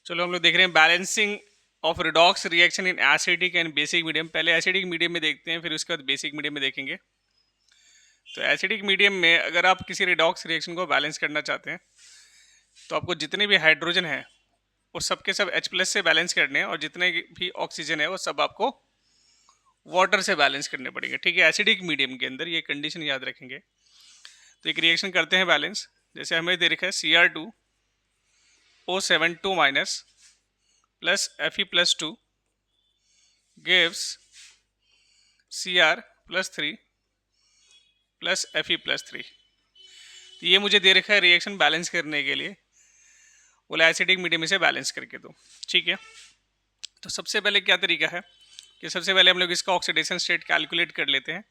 चलो हम लोग देख रहे हैं balancing of redox reaction in acidic and basic medium. पहले एसिडिक मीडियम में देखते हैं, फिर उसके बाद बेसिक मीडियम में देखेंगे। तो एसिडिक मीडियम में अगर आप किसी रिडॉक्स रिएक्शन को बैलेंस करना चाहते हैं तो आपको जितने भी हाइड्रोजन है वो सब के सब H+ से बैलेंस करने हैं, और जितने भी ऑक्सीजन है वो सब आपको वाटर से बैलेंस करने पड़ेंगे। ठीक है, एसिडिक मीडियम के अंदर ये कंडीशन याद रखेंगे। तो एक रिएक्शन करते हैं बैलेंस। जैसे हमें दे रखा है Cr2O72 minus plus Fe+2 gives Cr+3 plus Fe+3। तो ये मुझे दे रखा है रिएक्शन बैलेंस करने के लिए, बोला एसिडिक मीडियम से बैलेंस करके दो। ठीक है, तो सबसे पहले क्या तरीका है कि सबसे पहले हम लोग इसका ऑक्सीडेशन स्टेट कैलकुलेट कर लेते हैं।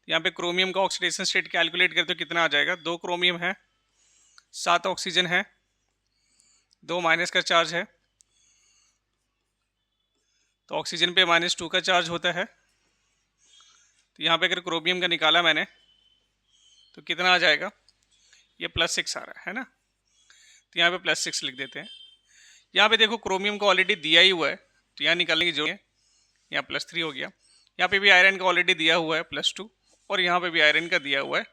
यहाँ पे क्रोमियम का ऑक्सीडेशन स्टेट कैलकुलेट करते तो कितना आ जाएगा, 2 क्रोमियम है, 7 ऑक्सीजन है, 2 माइनस का चार्ज है, तो ऑक्सीजन पे -2 का चार्ज होता है। तो यहाँ पे अगर क्रोमियम का निकाला मैंने तो कितना आ जाएगा, ये +6 आ रहा है ना। तो यहाँ पे +6 लिख देते हैं। यहाँ पे देखो क्रोमियम का ऑलरेडी दिया ही हुआ है, तो यहाँ निकालने की जरूरत है। यहाँ +3 हो गया। यहाँ पे भी आयरन का ऑलरेडी दिया हुआ है +2, और यहाँ पे भी आयरन का दिया हुआ है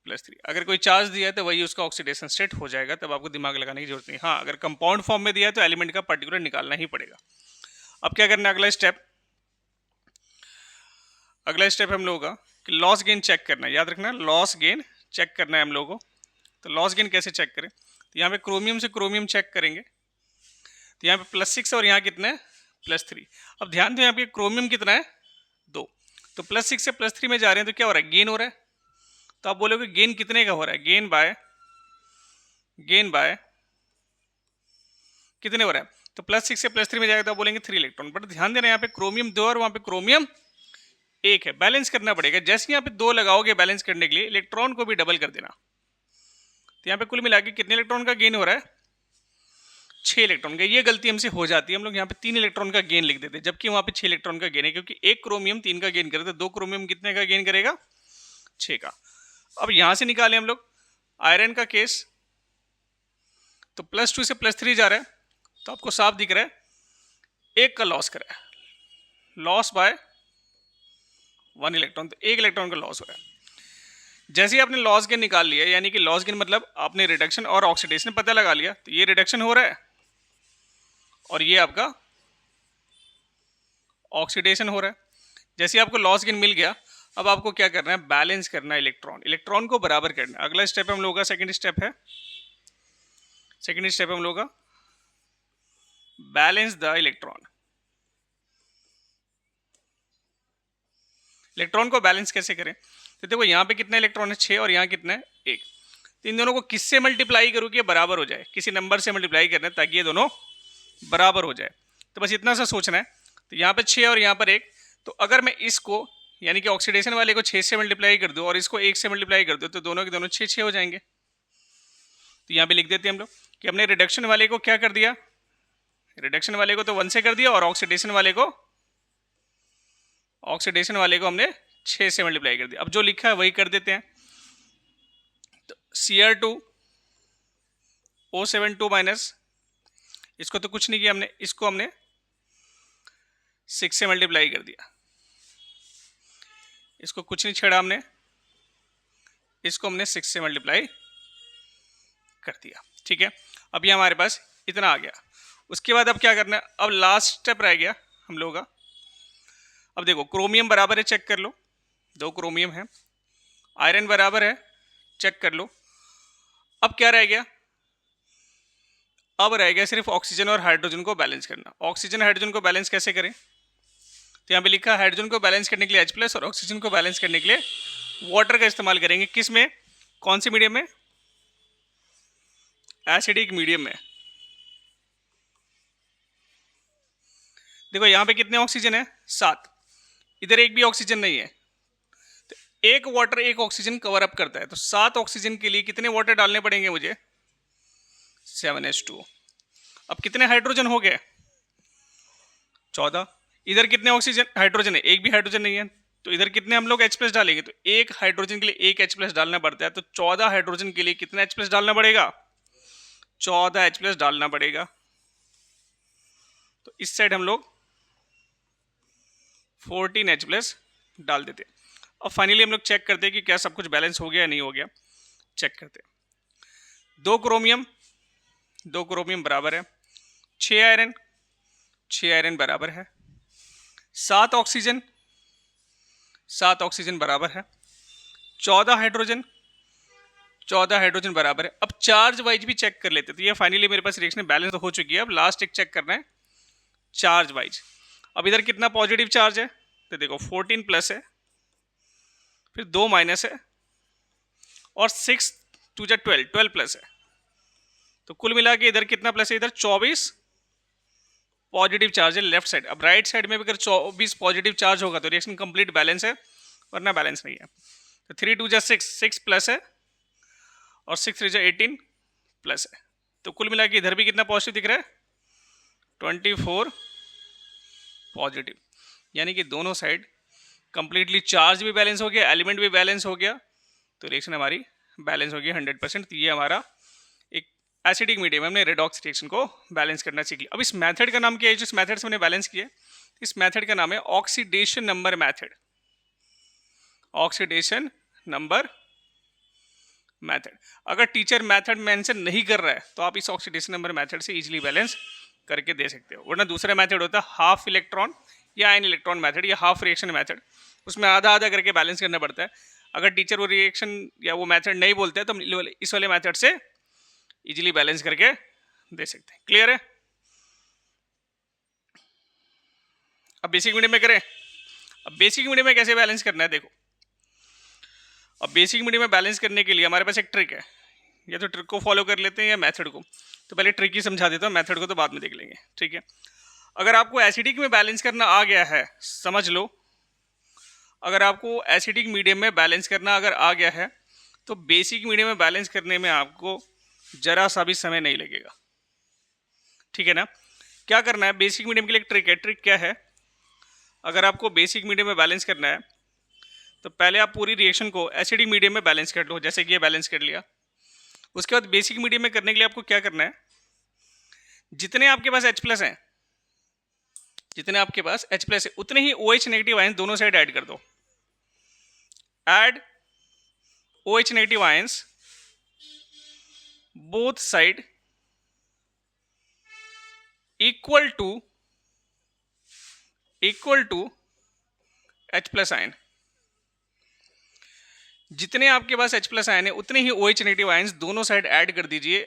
+3। अगर कोई चार्ज दिया है तो वही उसका ऑक्सीडेशन स्टेट हो जाएगा, तब आपको दिमाग लगाने की जरूरत नहीं। हाँ, अगर कंपाउंड फॉर्म में दिया है तो एलिमेंट का पर्टिकुलर निकालना ही पड़ेगा। अब क्या करना है, अगला स्टेप हम लोगों का कि लॉस गेन चेक करना है। याद रखना, लॉस गेन चेक करना है हम लोगों को। तो लॉस गेन कैसे चेक करें, तो यहाँ पे क्रोमियम से क्रोमियम चेक करेंगे। तो यहाँ पे +6 और यहाँ कितना है, +3। अब ध्यान दो, यहाँ पे क्रोमियम कितना है, 2। तो +6 से +3 में जा रहे हैं तो क्या हो रहा है, गेन हो रहा है। तो आप बोलोगे गेन कितने का हो रहा है, गेन बाय कितने हो रहा है। तो +6 से +3 में जाएगा तो आप बोलेंगे 3 इलेक्ट्रॉन। बट ध्यान देना, यहाँ पे क्रोमियम 2 और वहाँ पे क्रोमियम 1 है, बैलेंस करना पड़ेगा। जैसे यहाँ पे 2 लगाओगे बैलेंस करने के लिए, इलेक्ट्रॉन को भी डबल कर देना। तो यहाँ पे कुल मिला के कितने इलेक्ट्रॉन का गेन हो रहा है, 6 इलेक्ट्रॉन का। ये गलती हमसे हो जाती है, हम लोग यहाँ पे 3 इलेक्ट्रॉन का गेन लिख देते हैं, जबकि वहाँ पे 6 इलेक्ट्रॉन का गेन है, क्योंकि एक क्रोमियम 3 का गेन करे तो 2 क्रोमियम कितने का गेन करेगा, 6 का। अब यहाँ से निकाले हम लोग आयरन का केस, तो +2 से +3 जा रहा है, तो आपको साफ दिख रहा है 1 का लॉस करा है, लॉस बाय 1 इलेक्ट्रॉन। तो 1 इलेक्ट्रॉन का लॉस हो रहा है। जैसे ही आपने लॉस गेन निकाल लिया, यानी कि लॉस गेन मतलब आपने रिडक्शन और ऑक्सीडेशन पता लगा लिया, तो ये रिडक्शन हो रहा है और ये आपका ऑक्सीडेशन हो रहा है। जैसे आपको लॉस गेन मिल गया, अब आपको क्या करना है, बैलेंस करना है इलेक्ट्रॉन को बराबर करना है। अगला स्टेप हम लोगों का सेकंड स्टेप हम लोगों का बैलेंस द इलेक्ट्रॉन को बैलेंस कैसे करें। तो देखो यहाँ पे कितना इलेक्ट्रॉन है, 6, और यहाँ कितना है, 1। तो इन दोनों को किससे मल्टीप्लाई करूँ कि ये बराबर हो जाए, किसी नंबर से मल्टीप्लाई करना है ताकि ये दोनों बराबर हो जाए। तो बस इतना सा सोचना है। तो यहाँ पे 6 और यहाँ पर 1, तो अगर मैं इसको यानी कि ऑक्सीडेशन वाले को 6 से मल्टीप्लाई कर दूँ और इसको 1 से मल्टीप्लाई कर दूँ, तो दोनों के दोनों 6 हो जाएंगे। तो यहाँ पे लिख देते हैं हम लोग कि हमने रिडक्शन वाले को क्या कर दिया, रिडक्शन वाले को तो 1 से कर दिया, और ऑक्सीडेशन वाले को हमने 6 से मल्टीप्लाई कर दिया। अब जो लिखा है वही कर देते हैं। तो Cr2O72 माइनस, इसको तो कुछ नहीं किया हमने, इसको हमने 6 से मल्टीप्लाई कर दिया, इसको कुछ नहीं छेड़ा हमने, इसको हमने 6 से मल्टीप्लाई कर दिया। ठीक है, अब ये हमारे पास इतना आ गया। उसके बाद अब क्या करना है, अब लास्ट स्टेप रह गया हम लोगों का। अब देखो क्रोमियम बराबर है, चेक कर लो, 2 क्रोमियम है, आयरन बराबर है, चेक कर लो। अब क्या रह गया, अब रह गया सिर्फ ऑक्सीजन और हाइड्रोजन को बैलेंस करना। ऑक्सीजन हाइड्रोजन को बैलेंस कैसे करें, तो यहाँ पे लिखा है हाइड्रोजन को बैलेंस करने के लिए H+ और ऑक्सीजन को बैलेंस करने के लिए वाटर का इस्तेमाल करेंगे। किस में, कौन सी मीडियम में, एसिडिक मीडियम में। देखो यहाँ पे कितने ऑक्सीजन है, 7, इधर एक भी ऑक्सीजन नहीं है, तो एक वाटर एक ऑक्सीजन कवर अप करता है। तो 7 ऑक्सीजन के लिए कितने वाटर डालने पड़ेंगे मुझे, 7H2O। अब कितने हाइड्रोजन हो गए, 14। इधर कितने ऑक्सीजन हाइड्रोजन है, एक भी हाइड्रोजन नहीं है, तो इधर कितने हम लोग H+ डालेंगे, तो एक हाइड्रोजन के लिए एक H+ डालना पड़ता है। तो 14 हाइड्रोजन के लिए कितना H+ डालना पड़ेगा, 14 H+ डालना पड़ेगा। तो इस साइड हम लोग 14H प्लस डाल देते हैं। अब फाइनली हम लोग चेक करते हैं कि क्या सब कुछ बैलेंस हो गया या नहीं हो गया। चेक करते हैं। दो क्रोमियम बराबर है, 6 आयरन बराबर है, 7 ऑक्सीजन बराबर है, 14 हाइड्रोजन बराबर है। अब चार्ज वाइज भी चेक कर लेते, तो ये फाइनली मेरे पास रिएक्शन बैलेंस हो चुकी है। अब लास्ट एक चेक करना है चार्ज वाइज। अब इधर कितना पॉजिटिव चार्ज है, तो देखो 14 प्लस है, फिर 2 माइनस है, और 6 2 जा 12 प्लस है। तो कुल मिला के इधर कितना प्लस है, इधर 24 पॉजिटिव चार्ज है लेफ्ट साइड। अब राइट साइड में भी अगर 24 पॉजिटिव चार्ज होगा तो रिएक्शन कंप्लीट बैलेंस है, वरना बैलेंस नहीं है। तो 3 2 जा 6 प्लस है, और 6 3 जा 18 प्लस है। तो कुल मिला के इधर भी कितना पॉजिटिव दिख रहा है, 24 पॉजिटिव। यानी कि दोनों साइड कंप्लीटली चार्ज भी बैलेंस हो गया, एलिमेंट भी बैलेंस हो गया, तो रिएक्शन हमारी बैलेंस हो गई 100%। तो ये हमारा एक एसिडिक मीडियम में हमने रेडॉक्स रिएक्शन को बैलेंस करना सीख लिया। अब इस मेथड का नाम क्या है, जिस मेथड से हमने बैलेंस किया, इस मेथड का नाम है oxidation number method. Oxidation number method. अगर टीचर मेथड मेंशन नहीं कर रहा है तो आप इस ऑक्सीडेशन नंबर मेथड से इजीली बैलेंस करके दे सकते हो। वरना दूसरा मेथड होता है हाफ इलेक्ट्रॉन या आयन इलेक्ट्रॉन मेथड या हाफ रिएक्शन मेथड, उसमें आधा आधा करके बैलेंस करना पड़ता है। अगर टीचर वो रिएक्शन या वो मेथड नहीं बोलते हैं तो हम इस वाले मेथड से इजीली बैलेंस करके दे सकते हैं। क्लियर है? अब बेसिक मीडियम में करें। अब बेसिक मीडियम में कैसे बैलेंस करना है, देखो। अब बेसिक मीडियम में बैलेंस करने के लिए हमारे पास एक ट्रिक है, या तो ट्रिक को फॉलो कर लेते हैं या मेथड को। तो पहले ट्रिक ही समझा देता हूँ, मेथड को तो बाद में देख लेंगे, ठीक है। अगर आपको एसिडिक में बैलेंस करना आ गया है, समझ लो, अगर आपको एसिडिक मीडियम में बैलेंस करना अगर आ गया है तो बेसिक मीडियम में बैलेंस करने में आपको जरा सा भी समय नहीं लगेगा, ठीक है ना। क्या करना है, बेसिक मीडियम के लिए एक ट्रिक है। ट्रिक क्या है, अगर आपको बेसिक मीडियम में बैलेंस करना है तो पहले आप पूरी रिएक्शन को एसिडिक मीडियम में बैलेंस कर लो, जैसे कि ये बैलेंस कर लिया। उसके बाद बेसिक मीडियम में करने के लिए आपको क्या करना है, जितने आपके पास H प्लस हैं, जितने आपके पास H प्लस है उतने ही OH नेगेटिव आयंस दोनों साइड ऐड कर दो। Add OH negative ions both side equal to H plus ion. जितने आपके पास H प्लस आयन है उतने ही OH नेगेटिव आयंस दोनों साइड ऐड कर दीजिए,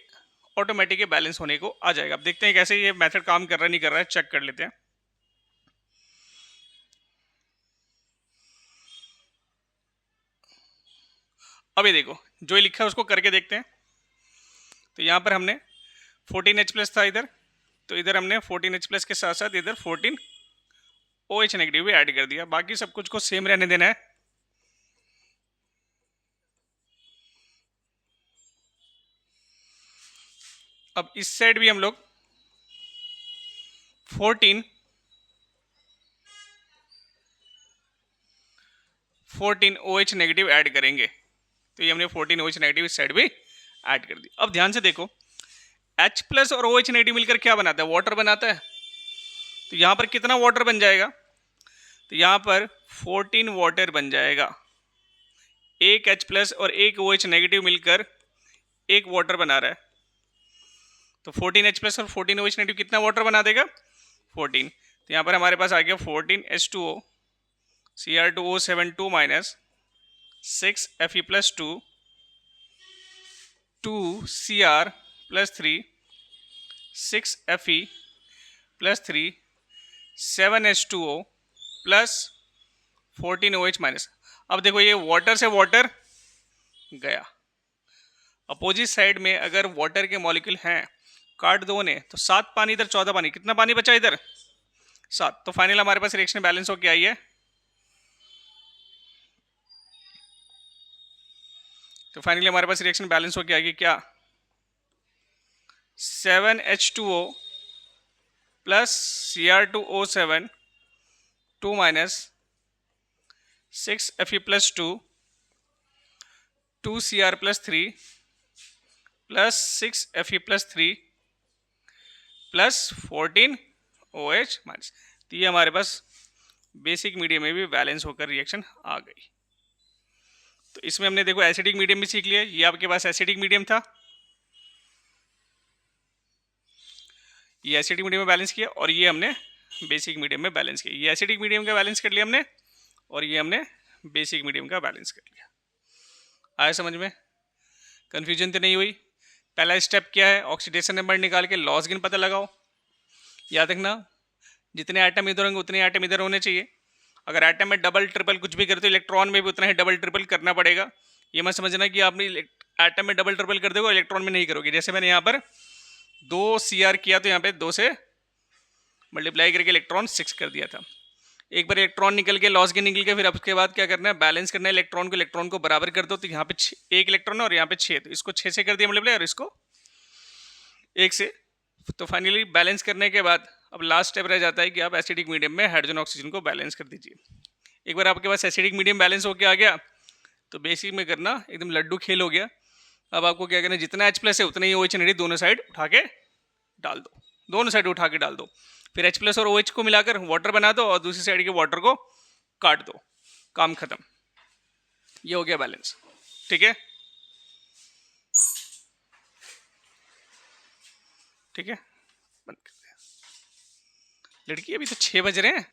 ऑटोमेटिक बैलेंस होने को आ जाएगा। अब देखते हैं कैसे ये मेथड काम कर रहा है नहीं कर रहा है, चेक कर लेते हैं। अब ये देखो, जो ये लिखा है उसको करके देखते हैं। तो यहाँ पर हमने 14H प्लस था इधर, तो इधर हमने 14H प्लस के साथ साथ इधर 14 OH नेगेटिव भी ऐड कर दिया। बाकी सब कुछ को सेम रहने देना है। अब इस साइड भी हम लोग 14 OH नेगेटिव ऐड करेंगे। तो ये हमने 14 OH नेगेटिव इस साइड भी ऐड कर दी। अब ध्यान से देखो, H प्लस और OH नेगेटिव मिलकर क्या बनाता है, वाटर बनाता है। तो यहाँ पर कितना वाटर बन जाएगा, तो यहाँ पर 14 वाटर बन जाएगा। एक H प्लस और एक OH नेगेटिव मिलकर एक वाटर बना रहा है। तो 14H प्लस और 14 OH नेगेटिव कितना वाटर बना देगा, 14। तो यहाँ पर हमारे पास आ गया 14H2O Cr2O7 2 minus 6 Fe plus 2 2Cr plus 3 6 Fe plus 3 7H2O plus 14OH minus. अब देखो ये वाटर से वाटर गया। अपोजिट साइड में अगर वाटर के मॉलिक्यूल हैं, काट दो ने, तो 7 पानी इधर 14 पानी, कितना पानी बचा इधर, 7। तो फाइनल हमारे पास रिएक्शन बैलेंस होके आई है। तो फाइनली हमारे पास रिएक्शन बैलेंस होके आएगी क्या, 7H2O plus Cr2O7 2 minus 6 Fe plus 2 2Cr plus 3 plus 6 Fe plus 3 plus 14 O H minus. तो ये हमारे पास बेसिक मीडियम में भी बैलेंस होकर रिएक्शन आ गई। तो इसमें हमने देखो एसिडिक मीडियम भी सीख लिया। ये आपके पास एसिडिक मीडियम था, ये एसिडिक मीडियम में बैलेंस किया, और ये हमने बेसिक मीडियम में बैलेंस किया। ये एसिडिक मीडियम का बैलेंस कर लिया हमने, और ये हमने बेसिक मीडियम का बैलेंस कर लिया। आया समझ में? कंफ्यूजन तो नहीं हुई? पहला स्टेप क्या है? ऑक्सीडेशन नंबर निकाल के लॉस गिन पता लगाओ। याद रखना, जितने आइटम इधर होंगे उतने आइटम इधर होने चाहिए। अगर आइटम में डबल ट्रिपल कुछ भी करते हो, इलेक्ट्रॉन में भी उतना ही डबल ट्रिपल करना पड़ेगा। ये मत समझना कि आपने आइटम में डबल ट्रिपल कर दोगे, इलेक्ट्रॉन में नहीं करोगे। जैसे मैंने यहाँ पर 2 CR किया तो यहाँ पे 2 से मल्टीप्लाई करके इलेक्ट्रॉन 6 कर दिया था। एक बार इलेक्ट्रॉन निकल के लॉस के निकल के, फिर अब उसके बाद क्या करना है? बैलेंस करना है इलेक्ट्रॉन को बराबर कर दो। तो यहाँ पे 1 इलेक्ट्रॉन है और यहाँ पे 6, तो इसको 6 से कर दिया मल्टीप्लाई, और इसको 1 से। तो फाइनली बैलेंस करने के बाद अब लास्ट स्टेप रह जाता है कि आप एसिडिक मीडियम में हाइड्रोजन ऑक्सीजन को बैलेंस कर दीजिए। एक बार आपके पास एसिडिक मीडियम बैलेंस होकर आ गया तो बेसिक में करना एकदम लड्डू खेल हो गया। अब आपको क्या करना है? जितना H+ है उतना ही OH नेगेटिव दोनों साइड उठा के डाल दो, दोनों साइड उठा के डाल दो। फिर H+ और OH को मिलाकर वाटर बना दो और दूसरी साइड के वाटर को काट दो, काम खत्म। ये हो गया बैलेंस। ठीक है, ठीक है, बंद कर दिया। लड़की अभी तो 6 बज रहे हैं।